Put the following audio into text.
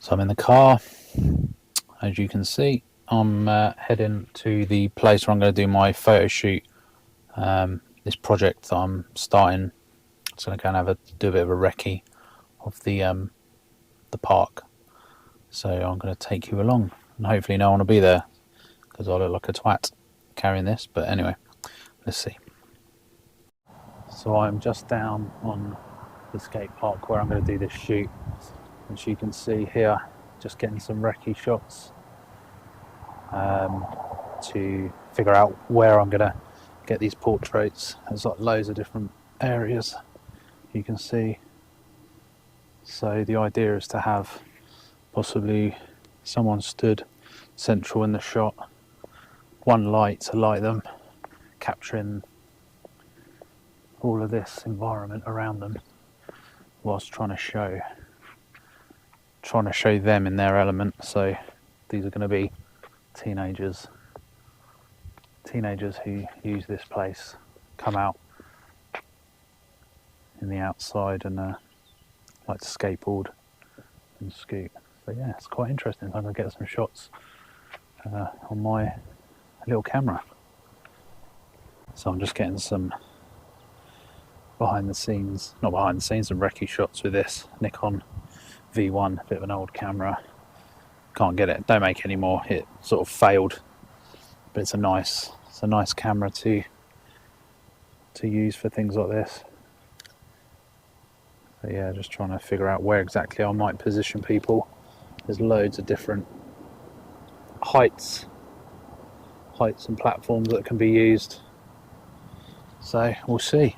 So I'm in the car, as you can see. I'm heading to the place where I'm going to do my photo shoot. This project that I'm starting, it's going to go and do a bit of a recce of the park. So I'm going to take you along, and hopefully no one will be there because I look like a twat carrying this. But anyway, let's see. So I'm just down on the skate park where I'm going to do this shoot. As you can see here, just getting some recce shots to figure out where I'm going to get these portraits. There's like loads of different areas you can see. So the idea is to have possibly someone stood central in the shot, one light to light them, capturing all of this environment around them whilst trying to show them in their element. So these are going to be teenagers who use this place, come out in the outside and like to skateboard and scoot. So yeah, it's quite interesting. I'm going to get some shots on my little camera. So I'm just getting some some recce shots with this Nikon V1, a bit of an old camera. Can't get it, don't make it anymore. It sort of failed, but it's a nice camera to use for things like this. So yeah, just trying to figure out where exactly I might position people. There's loads of different heights and platforms that can be used. So we'll see.